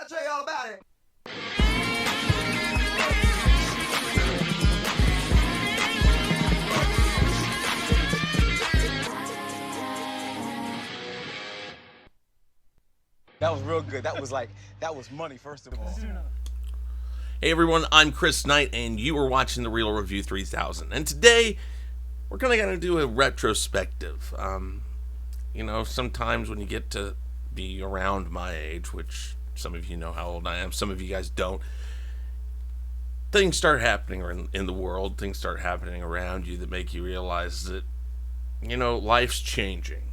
I'll tell you all about it. That was real good. That was money, first of all. Hey everyone, I'm Chris Knight, and you are watching The Real Review 3000. And today, we're going to do a retrospective. Sometimes when you get to be around my age, which some of you know how old I am, some of you guys don't, things start happening in the world, things start happening around you that make you realize that, life's changing.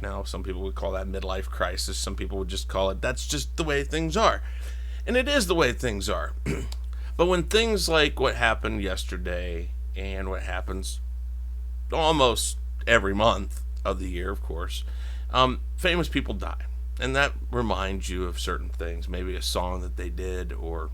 Now, some people would call that midlife crisis. Some people would just call it, that's just the way things are. And it is the way things are. But when things like what happened yesterday and what happens almost every month of the year, of course, famous people die. And that reminds you of certain things, maybe a song that they did or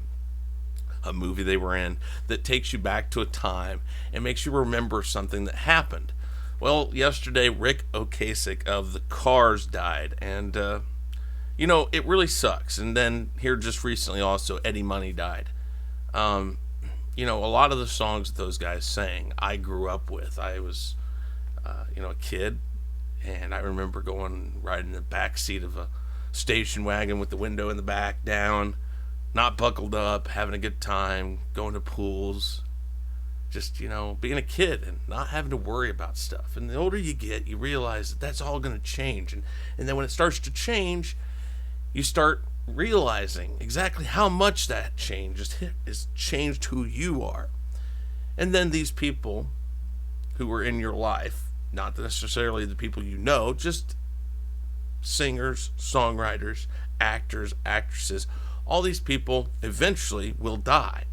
a movie they were in that takes you back to a time and makes you remember something that happened. Well, yesterday, Rick Ocasek of the Cars died, and, it really sucks. And then here just recently also, Eddie Money died. A lot of the songs that those guys sang, I grew up with. I was, a kid, and I remember riding in the back seat of a station wagon with the window in the back down, not buckled up, having a good time, going to pools. Just, being a kid and not having to worry about stuff. And the older you get, you realize that that's all going to change. And then when it starts to change, you start realizing exactly how much that change has changed who you are. And then these people who were in your life, not necessarily the people you know, just singers, songwriters, actors, actresses, all these people eventually will die.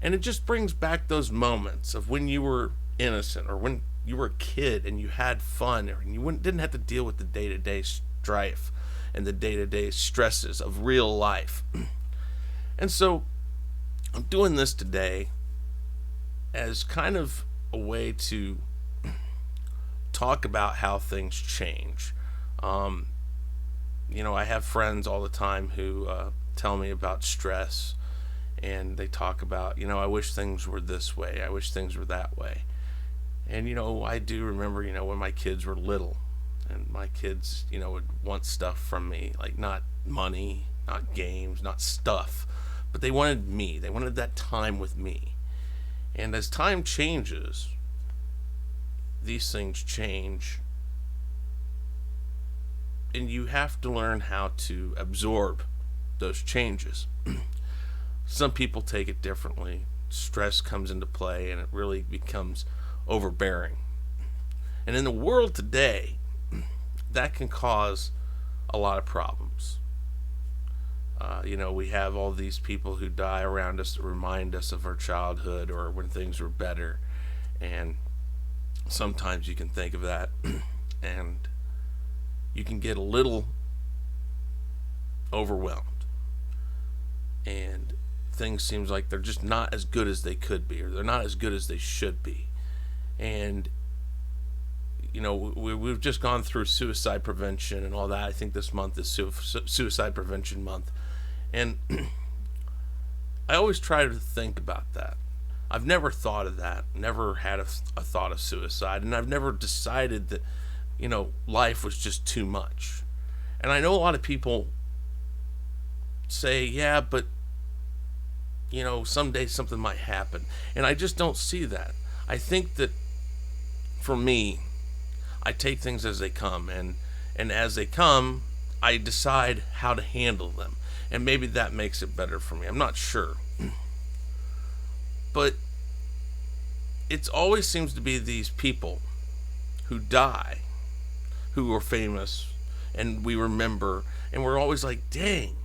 And it just brings back those moments of when you were innocent or when you were a kid and you had fun and you didn't have to deal with the day-to-day strife and the day-to-day stresses of real life. And so I'm doing this today as kind of a way to talk about how things change. I have friends all the time who tell me about stress. And they talk about, I wish things were this way. I wish things were that way. And, I do remember, when my kids were little and my kids, would want stuff from me, like not money, not games, not stuff, but they wanted me. They wanted that time with me. And as time changes, these things change. And you have to learn how to absorb those changes. Some people take it differently. Stress comes into play and it really becomes overbearing. And in the world today, that can cause a lot of problems. We have all these people who die around us that remind us of our childhood or when things were better. And sometimes you can think of that and you can get a little overwhelmed. And things seems like they're just not as good as they could be, or they're not as good as they should be. And we've just gone through suicide prevention and all that. I think this month is Suicide Prevention Month, and I always try to think about that. I've never thought of that, never had a thought of suicide, and I've never decided that life was just too much. And I know a lot of people say, yeah, but someday something might happen. And I just don't see that. I think that for me, I take things as they come, and as they come, I decide how to handle them. And maybe that makes it better for me. I'm not sure. But it always seems to be these people who die, who are famous, and we remember, and we're always like, dang,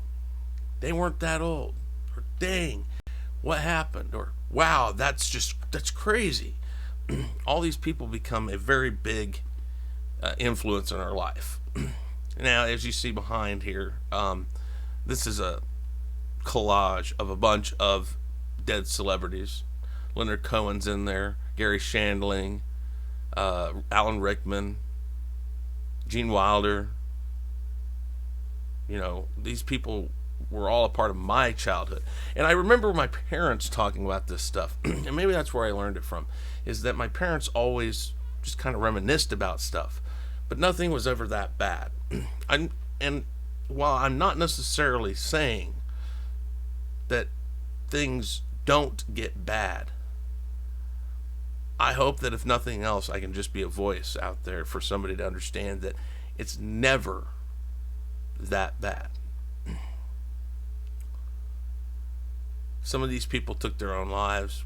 they weren't that old. Or dang, what happened? Or wow, that's crazy. All these people become a very big influence in our life. Now, as you see behind here, this is a collage of a bunch of dead celebrities. Leonard Cohen's in there, Gary Shandling, Alan Rickman, Gene Wilder. These people were all a part of my childhood. And I remember my parents talking about this stuff, and maybe that's where I learned it from, is that my parents always just kind of reminisced about stuff, but nothing was ever that bad. And while I'm not necessarily saying that things don't get bad, I hope that if nothing else, I can just be a voice out there for somebody to understand that it's never that bad. Some of these people took their own lives,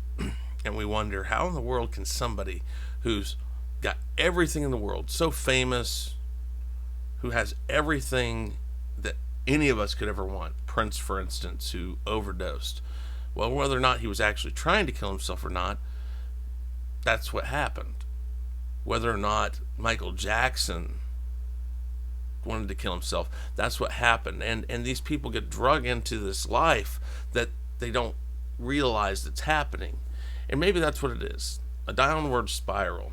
and we wonder, how in the world can somebody who's got everything in the world, so famous, who has everything that any of us could ever want, Prince, for instance, who overdosed, well, whether or not he was actually trying to kill himself or not, that's what happened. Whether or not Michael Jackson wanted to kill himself, that's what happened. And these people get drug into this life that they don't realize that's happening. And maybe that's what it is, a downward spiral,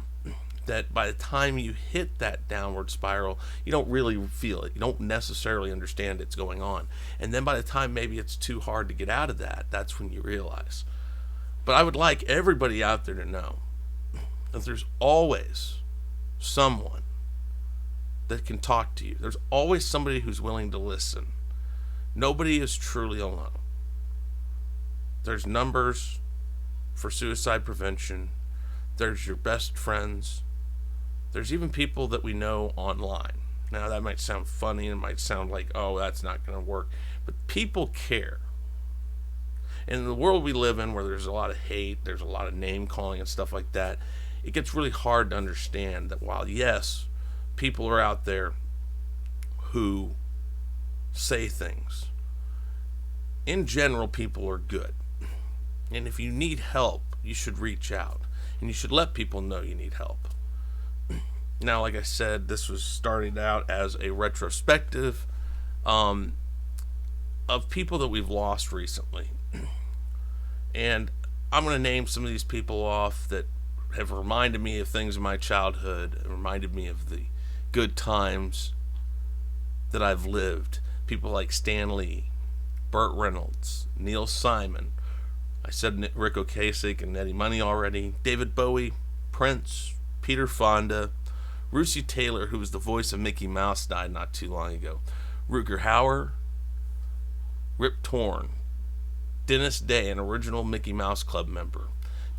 that by the time you hit that downward spiral, you don't really feel it. You don't necessarily understand it's going on. And then by the time maybe it's too hard to get out of that, that's when you realize. But I would like everybody out there to know that there's always someone that can talk to you. There's always somebody who's willing to listen. Nobody is truly alone. There's numbers for suicide prevention. There's your best friends. There's even people that we know online. Now that might sound funny and might sound like, oh, that's not going to work. But people care. In the world we live in, where there's a lot of hate, there's a lot of name calling and stuff like that, it gets really hard to understand that while, yes, people are out there who say things, in general, people are good. And if you need help, you should reach out. And you should let people know you need help. Now, like I said, this was starting out as a retrospective of people that we've lost recently. And I'm going to name some of these people off that have reminded me of things in my childhood, reminded me of the good times that I've lived. People like Stan Lee, Burt Reynolds, Neil Simon. I said Rick Ocasek and Eddie Money already. David Bowie, Prince, Peter Fonda, Russi Taylor, who was the voice of Mickey Mouse, died not too long ago. Rutger Hauer, Rip Torn, Dennis Day, an original Mickey Mouse Club member.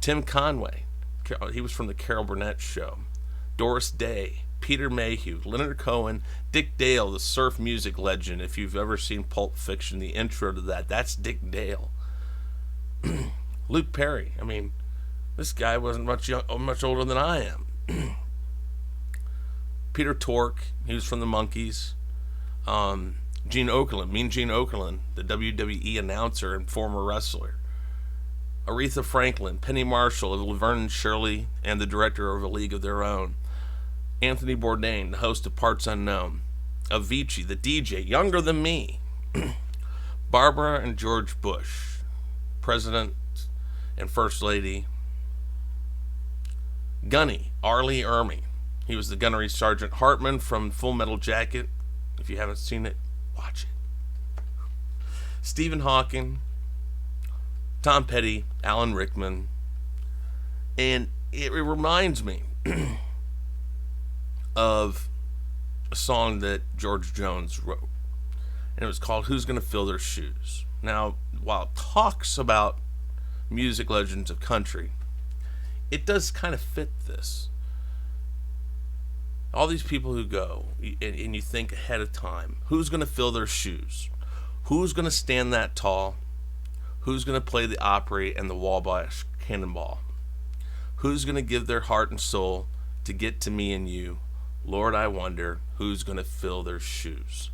Tim Conway, he was from the Carol Burnett Show. Doris Day, Peter Mayhew, Leonard Cohen, Dick Dale, the surf music legend. If you've ever seen Pulp Fiction, the intro to that's Dick Dale. Luke Perry, I mean, this guy wasn't much older than I am. Peter Tork, he was from the Monkees. Gene Okerlund, Mean Gene Okerlund, the WWE announcer and former wrestler. Aretha Franklin, Penny Marshall of Laverne and Shirley, and the director of A League of Their Own. Anthony Bourdain, the host of Parts Unknown. Avicii, the DJ, younger than me. Barbara and George Bush, President and First Lady. Gunny, Arlie Ermey. He was the gunnery Sergeant Hartman from Full Metal Jacket. If you haven't seen it, watch it. Stephen Hawking, Tom Petty, Alan Rickman. And it reminds me of a song that George Jones wrote. And it was called Who's Gonna Fill Their Shoes? Now, while it talks about music legends of country, it does kind of fit this. All these people who go, and you think ahead of time, who's going to fill their shoes? Who's going to stand that tall? Who's going to play the Opry and the Wabash Cannonball? Who's going to give their heart and soul to get to me and you? Lord, I wonder who's going to fill their shoes.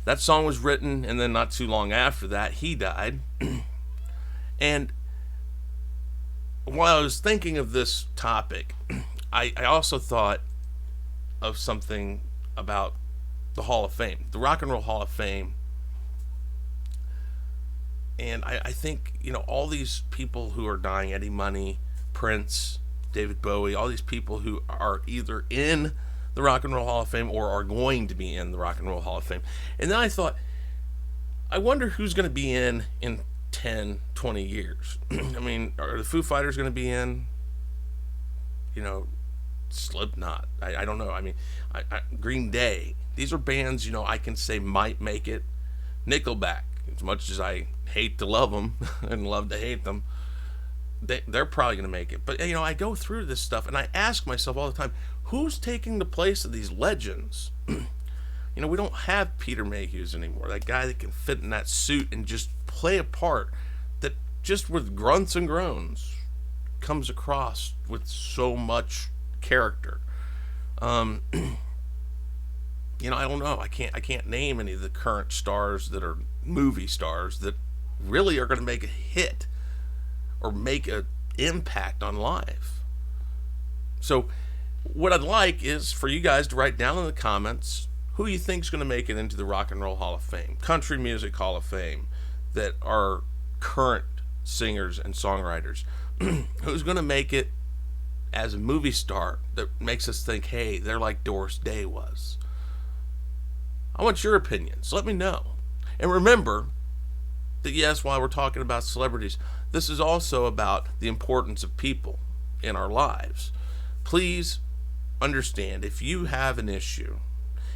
That song was written, and then not too long after that, he died. And while I was thinking of this topic, I also thought of something about the Hall of Fame, the Rock and Roll Hall of Fame. And I think, all these people who are dying, Eddie Money, Prince, David Bowie, all these people who are either in the Rock and Roll Hall of Fame or are going to be in the Rock and Roll Hall of Fame. And then I thought, I wonder who's going to be in 10, 20 years. I mean, are the Foo Fighters going to be in? You know, Slipknot. I don't know. I mean, Green Day. These are bands, you know, I can say might make it. Nickelback, as much as I hate to love them and love to hate them, they're probably going to make it. But, you know, I go through this stuff and I ask myself all the time, who's taking the place of these legends? You know, we don't have Peter Mayhews anymore. That guy that can fit in that suit and just play a part that just with grunts and groans comes across with so much character. You know, I don't know. I can't name any of the current stars that are movie stars that really are going to make a hit or make an impact on life. So what I'd like is for you guys to write down in the comments who you think is going to make it into the Rock and Roll Hall of Fame, Country Music Hall of Fame, that are current singers and songwriters. Who's going to make it as a movie star that makes us think, hey, they're like Doris Day was. I want your opinions. Let me know. And remember that, yes, while we're talking about celebrities, this is also about the importance of people in our lives. Please understand, if you have an issue,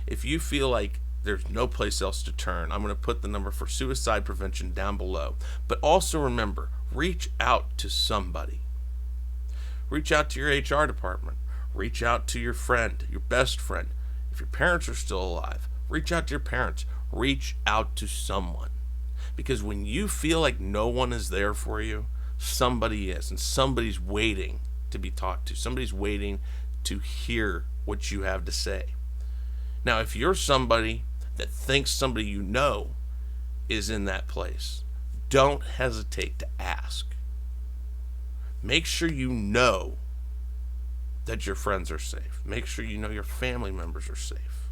if you feel like there's no place else to turn, I'm going to put the number for suicide prevention down below. But also remember, reach out to somebody. Reach out to your HR department. Reach out to your friend, your best friend. If your parents are still alive, reach out to your parents. Reach out to someone. Because when you feel like no one is there for you, somebody is, and somebody's waiting to be talked to. Somebody's waiting to hear what you have to say. Now, if you're somebody that thinks somebody you know is in that place, don't hesitate to ask. Make sure you know that your friends are safe. Make sure you know your family members are safe.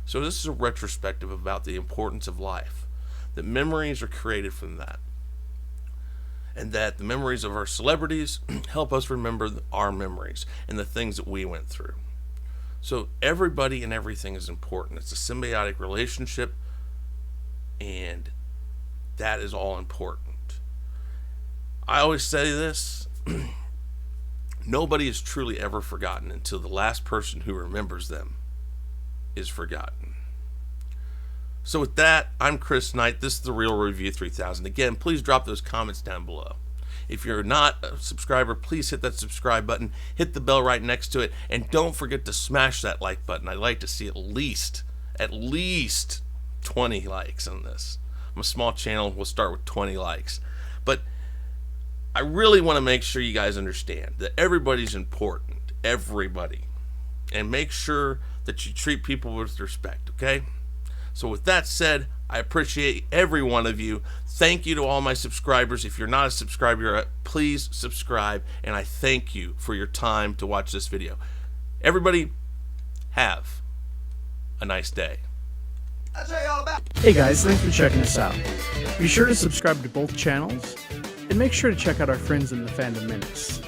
So this is a retrospective about the importance of life. That memories are created from that. And that the memories of our celebrities help us remember our memories and the things that we went through. So everybody and everything is important. It's a symbiotic relationship, and that is all important. I always say this, nobody is truly ever forgotten until the last person who remembers them is forgotten. So with that, I'm Chris Knight. This is The Real Review 3000. Again, please drop those comments down below. If you're not a subscriber, please hit that subscribe button, hit the bell right next to it, and don't forget to smash that like button. I'd like to see at least 20 likes on this. I'm a small channel. We'll start with 20 likes. But I really want to make sure you guys understand that everybody's important. Everybody. And make sure that you treat people with respect, okay? So with that said, I appreciate every one of you. Thank you to all my subscribers. If you're not a subscriber, please subscribe. And I thank you for your time to watch this video. Everybody, have a nice day. I'll tell you all about it. Hey guys, thanks for checking us out. Be sure to subscribe to both channels, and make sure to check out our friends in the Fandom Menace.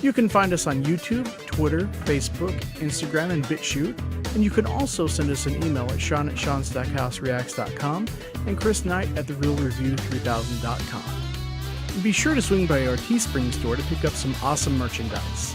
You can find us on YouTube, Twitter, Facebook, Instagram, and BitChute, and you can also send us an email at sean@seanstackhousereacts.com and chrisknight@therealreview3000.com. Be sure to swing by our Teespring store to pick up some awesome merchandise.